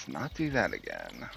Let's not do that again.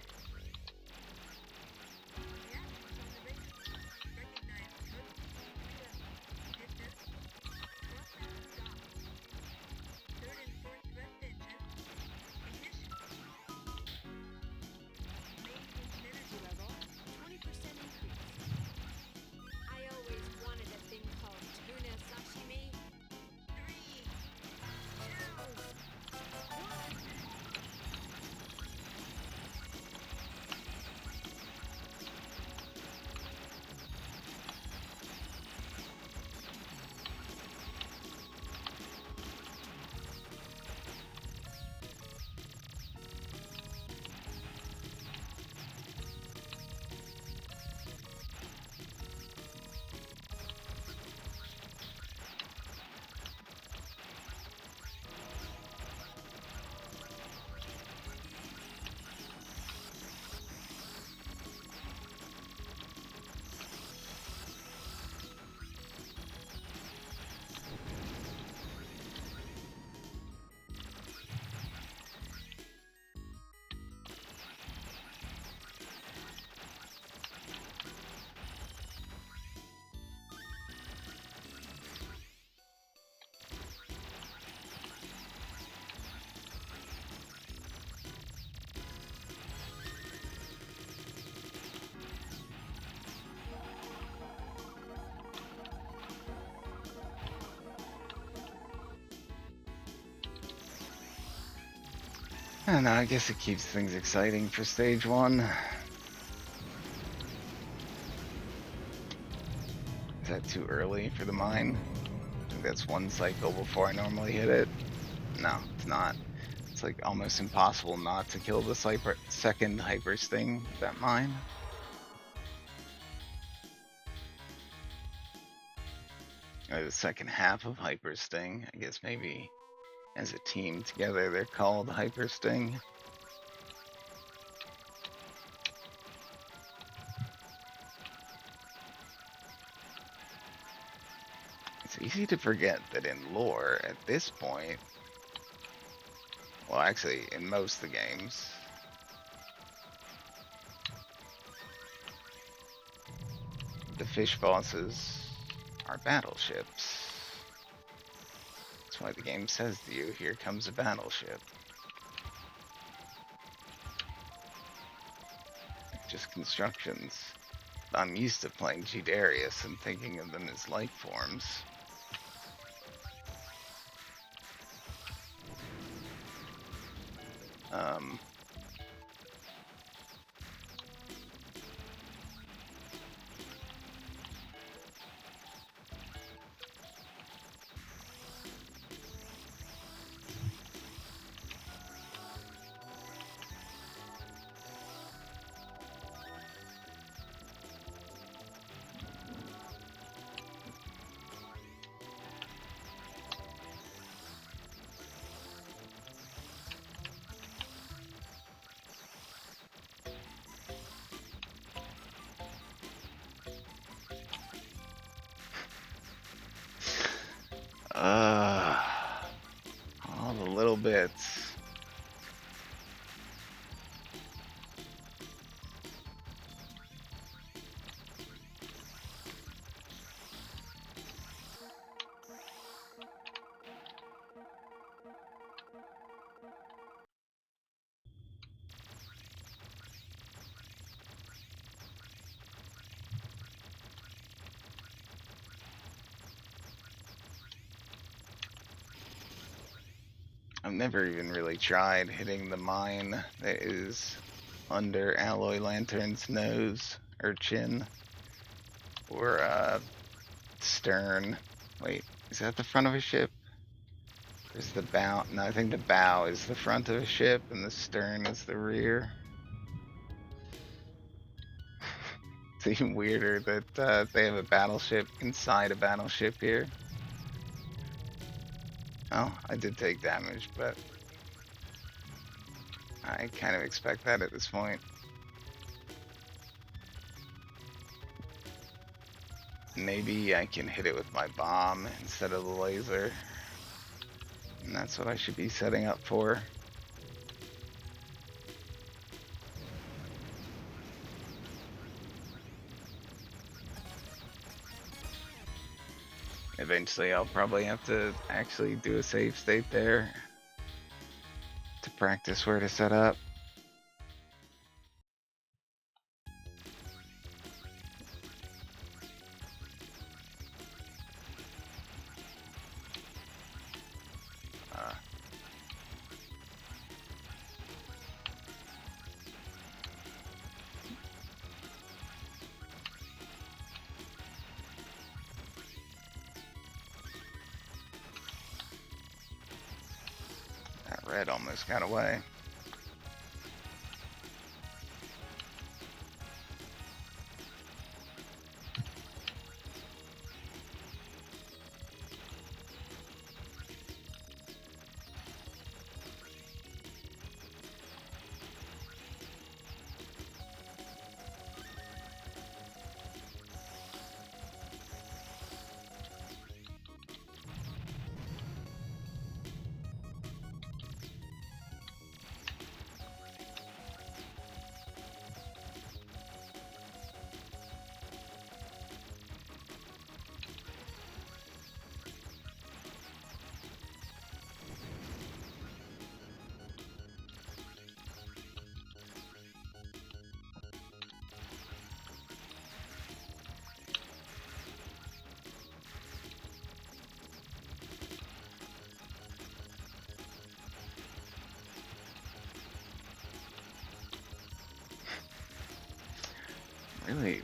I don't know, I guess it keeps things exciting for stage 1. Is that too early for the mine? I think that's 1 cycle before I normally hit it. No, it's not. It's like almost impossible not to kill the second hyper sting with that mine. Or the second half of hyper sting. I guess maybe as a team together they're called hyper sting. It's easy to forget that in lore at this point, well, actually, in most of the games, the fish bosses are battleships. That's why the game says to you, here comes a battleship. Just constructions. I'm used to playing DARIUS and thinking of them as life forms. All the little bits. I've never even really tried hitting the mine that is under Alloy Lantern's nose or chin or stern. Wait, is that the front of a ship? Or is the bow? No, I think the bow is the front of a ship and the stern is the rear. It's even weirder that they have a battleship inside a battleship here. Oh, I did take damage, but I kind of expect that at this point. Maybe I can hit it with my bomb instead of the laser. And that's what I should be setting up for. Eventually, I'll probably have to actually do a save state there to practice where to set up. Uh, that red almost got away. Really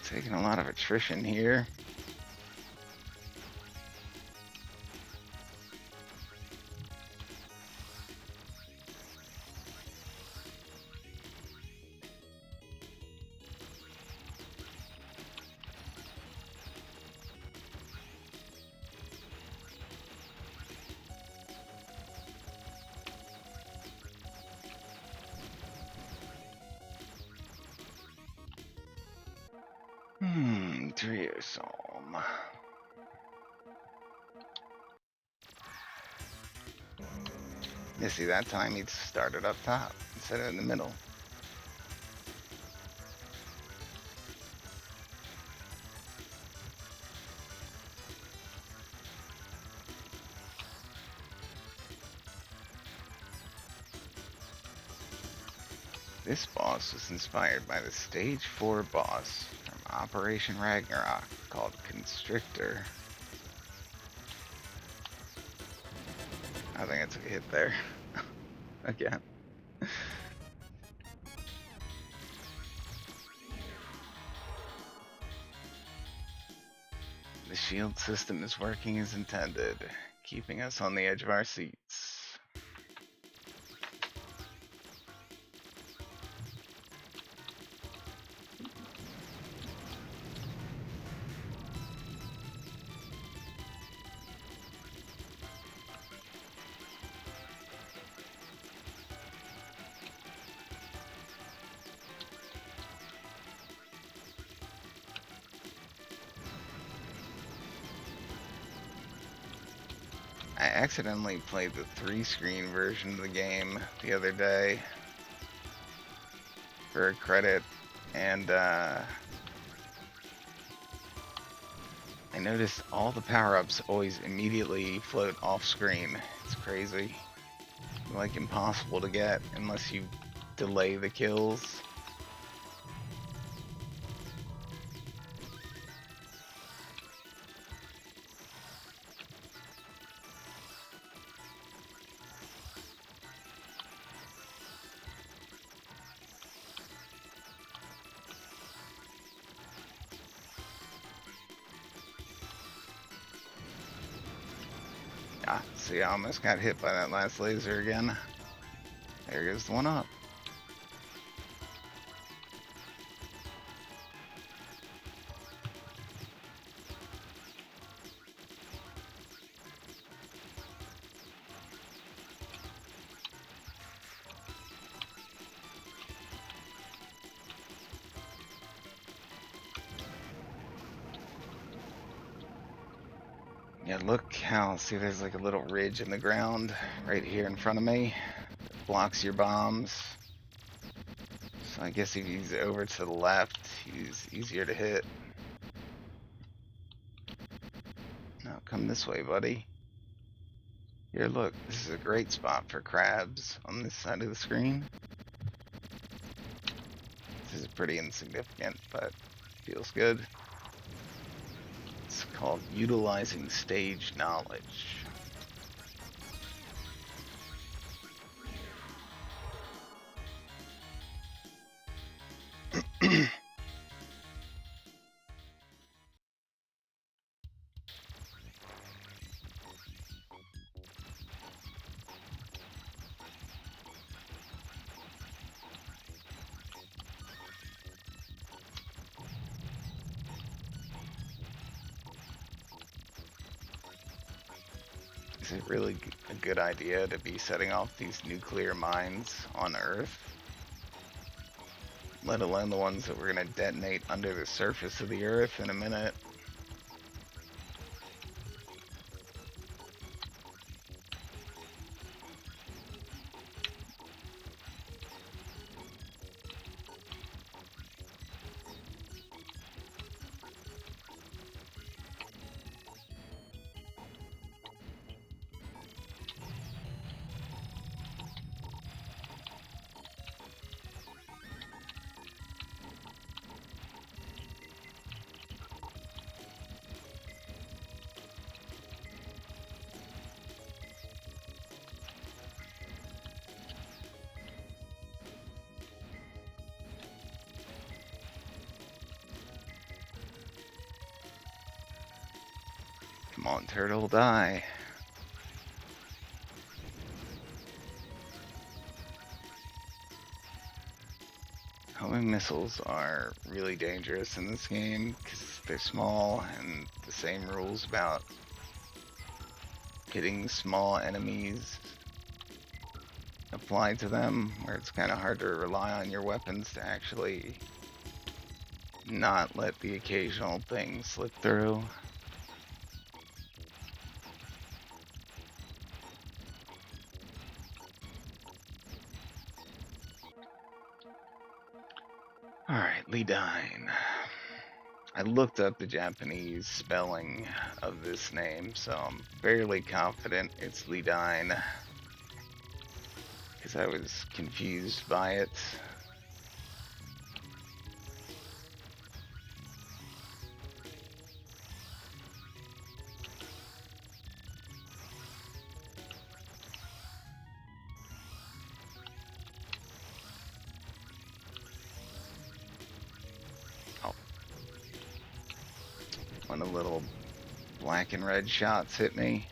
taking a lot of attrition here. DARIUS. You see, that time he started up top instead of in the middle. This boss was inspired by the Stage 4 boss from Operation Ragnarok called Constrictor. I think I took a hit there. Again. The shield system is working as intended, keeping us on the edge of our seats. I accidentally played the 3-screen version of the game the other day for a credit, and I noticed all the power-ups always immediately float off screen. It's crazy. Like impossible to get unless you delay the kills. Ah, see, I almost got hit by that last laser again. There goes the one up. Yeah, look how, see, there's like a little ridge in the ground right here in front of me. It blocks your bombs. So I guess if he's over to the left, he's easier to hit. Oh, come this way, buddy. Here, look, this is a great spot for crabs on this side of the screen. This is pretty insignificant, but feels good. It's called utilizing stage knowledge. Is it really a good idea to be setting off these nuclear mines on Earth? Let alone the ones that we're going to detonate under the surface of the Earth in a minute. Come on, turtle, die. Homing missiles are really dangerous in this game because they're small, and the same rules about hitting small enemies apply to them, where it's kind of hard to rely on your weapons to actually not let the occasional thing slip through. Alright, Lidine. I looked up the Japanese spelling of this name, so I'm fairly confident it's Lidine, because I was confused by it. When the little black and red shots hit me.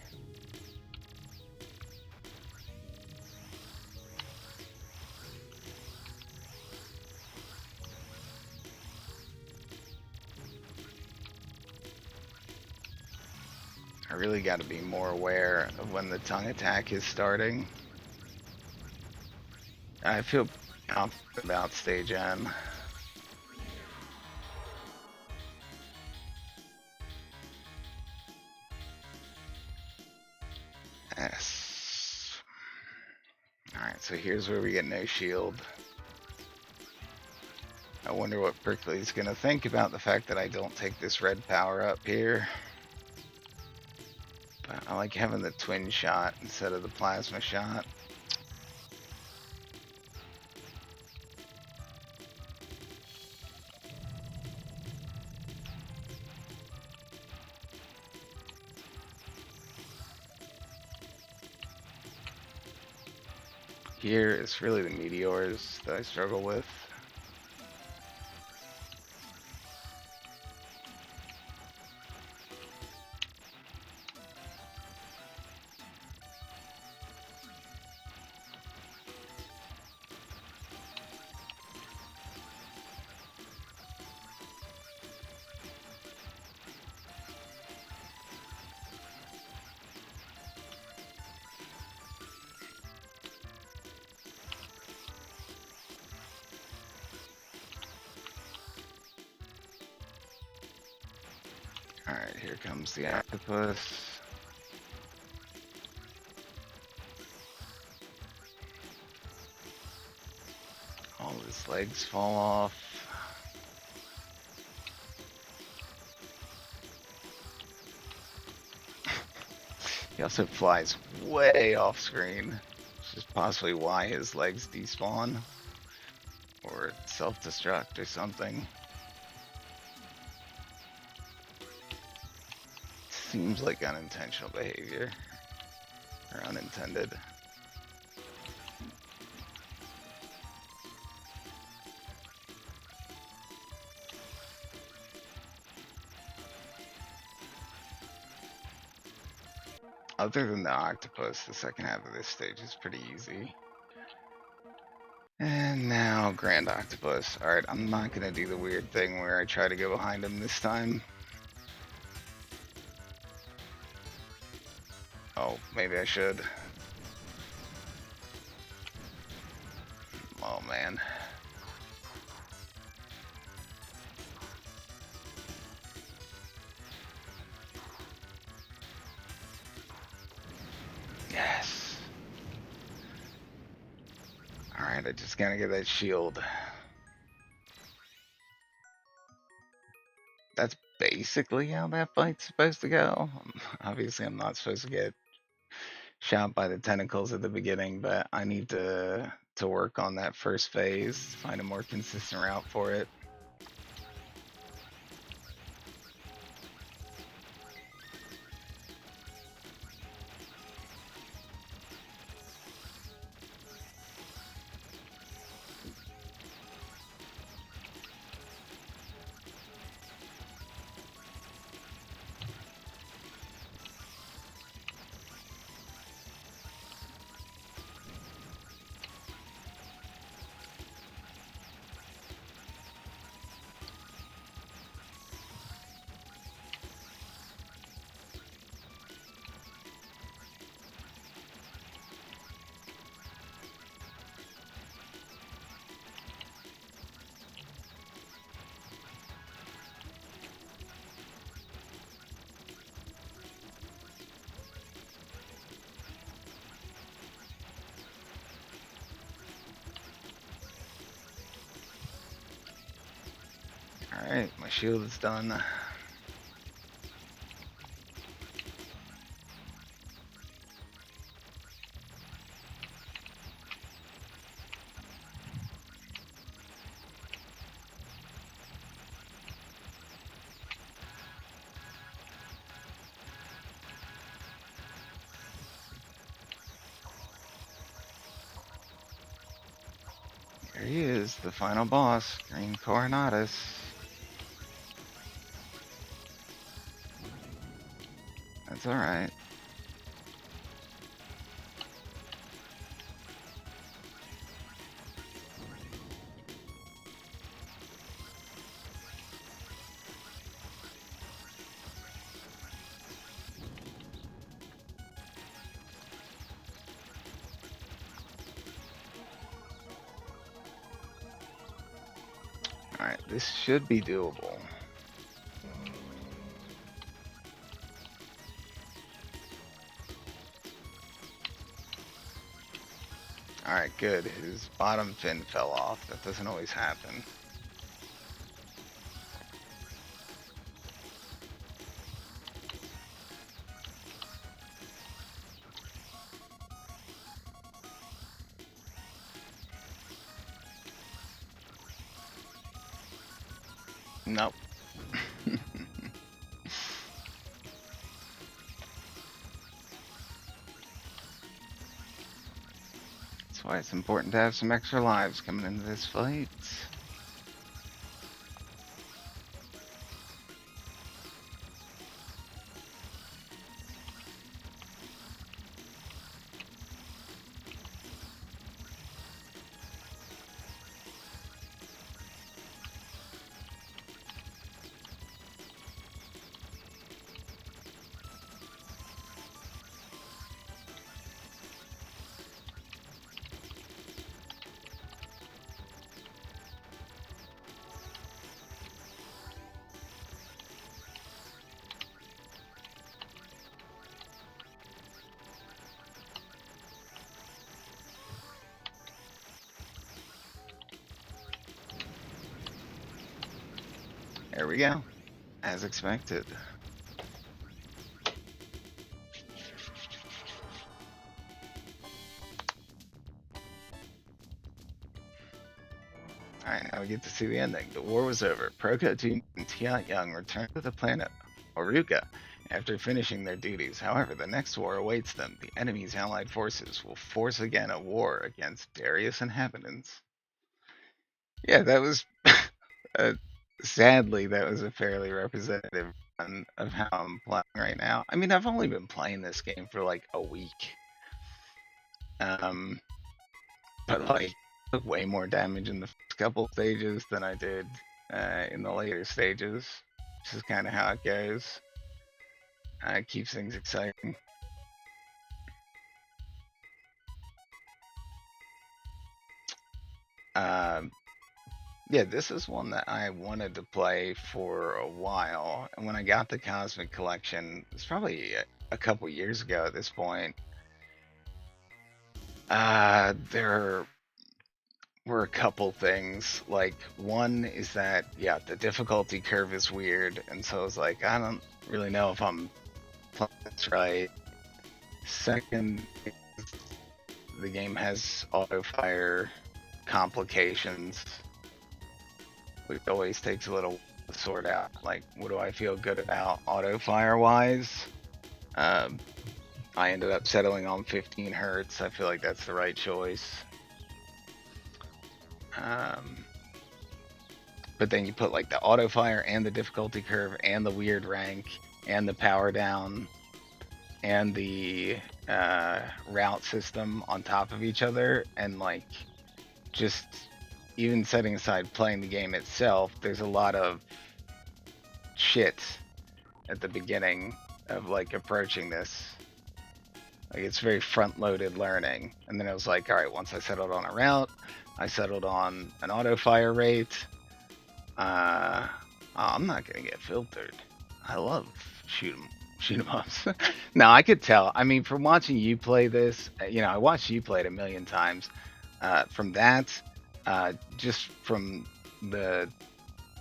I really got to be more aware of when the tongue attack is starting. I feel confident about stage N. Yes. Alright, so here's where we get no shield. I wonder what Berkeley's gonna think about the fact that I don't take this red power up here. But I like having the twin shot instead of the plasma shot. Here, it's really the meteors that I struggle with. Alright, here comes the octopus. All his legs fall off. He also flies way off screen, which is possibly why his legs despawn or self-destruct or something. Seems like unintentional behavior or unintended. Other than the octopus, the second half of this stage is pretty easy. And now Grand Octopus. Alright, I'm not gonna do the weird thing where I try to go behind him this time. Oh, maybe I should. Oh man. Yes. Alright, I just gotta get that shield. That's basically how that fight's supposed to go. Obviously, I'm not supposed to get shot by the tentacles at the beginning, but I need to work on that first phase, find a more consistent route for it. Alright, my shield is done. Here he is, the final boss, Green Coronatus. That's alright. Alright, this should be doable. Alright, good. His bottom fin fell off. That doesn't always happen. Nope. That's why it's important to have some extra lives coming into this fight. There we go. As expected. we get to see the ending. The war was over. Proko Team and Tiat Young returned to the planet Oruka after finishing their duties. However, the next war awaits them. The enemy's allied forces will force again a war against Darius inhabitants. Yeah, that was uh, sadly that was a fairly representative one of how I'm playing right now. I mean, I've only been playing this game for like a week, um, but like took way more damage in the first couple stages than I did in the later stages. This is kind of how it goes. It keeps things exciting. Um, yeah, this is one that I wanted to play for a while, and when I got the Cosmic Collection, it's probably a couple years ago at this point. There were a couple things. Like, one is that, yeah, the difficulty curve is weird, and so I was like, I don't really know if I'm playing this right. Second, the game has auto fire complications, which always takes a little to sort out. Like, what do I feel good about auto fire wise? Um, I ended up settling on 15 hertz. I feel like that's the right choice. But then you put like the auto fire and the difficulty curve and the weird rank and the power down and the route system on top of each other, and like just even setting aside playing the game itself, there's a lot of shit at the beginning of like approaching this. Like, it's very front loaded learning. And then it was like, all right, once I settled on a route, I settled on an auto fire rate. I'm not gonna get filtered. I love shoot 'em ups. No, I could tell. I mean, from watching you play this, I watched you play it a million times. From that, just from the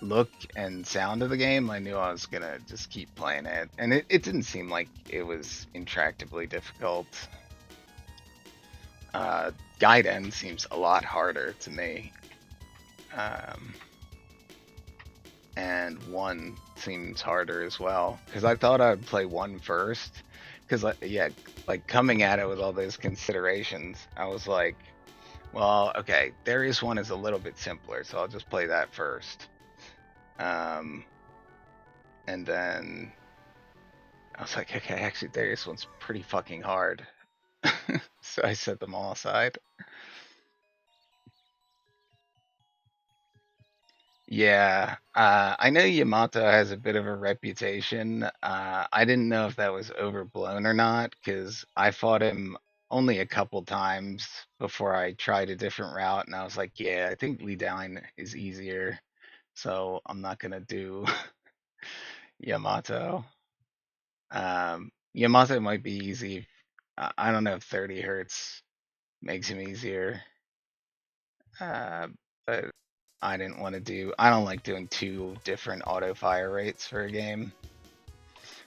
look and sound of the game, I knew I was gonna just keep playing it, and it didn't seem like it was intractably difficult. Gaiden seems a lot harder to me, and one seems harder as well, because I thought I'd play one first, because like coming at it with all those considerations, I was like, well, okay, Darius one is a little bit simpler, so I'll just play that first. And then I was like, okay, actually, Darius one's pretty fucking hard. So I set them all aside. Yeah, I know Yamato has a bit of a reputation. I didn't know if that was overblown or not, because I fought him only a couple times before I tried a different route, and I was like, yeah, I think Lee is easier, so I'm not gonna do Yamato. Yamato might be easy. I don't know if 30 hertz makes him easier, uh, but I didn't want to do. I don't like doing two different auto fire rates for a game.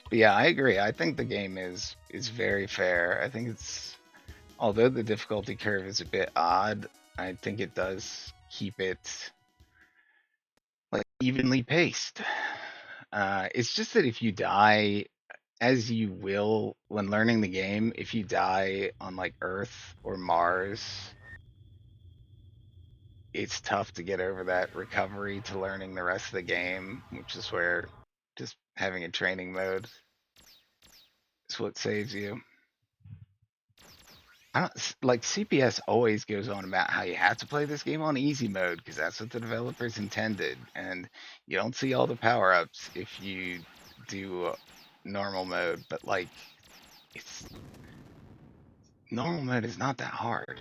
But yeah, I agree. I think the game is very fair. I think it's, although the difficulty curve is a bit odd, I think it does keep it like evenly paced. It's just that if you die, as you will when learning the game, if you die on like Earth or Mars, it's tough to get over that recovery to learning the rest of the game, which is where just having a training mode is what saves you. I don't like CPS always goes on about how you have to play this game on easy mode because that's what the developers intended, and you don't see all the power ups if you do normal mode. But like, it's normal mode is not that hard.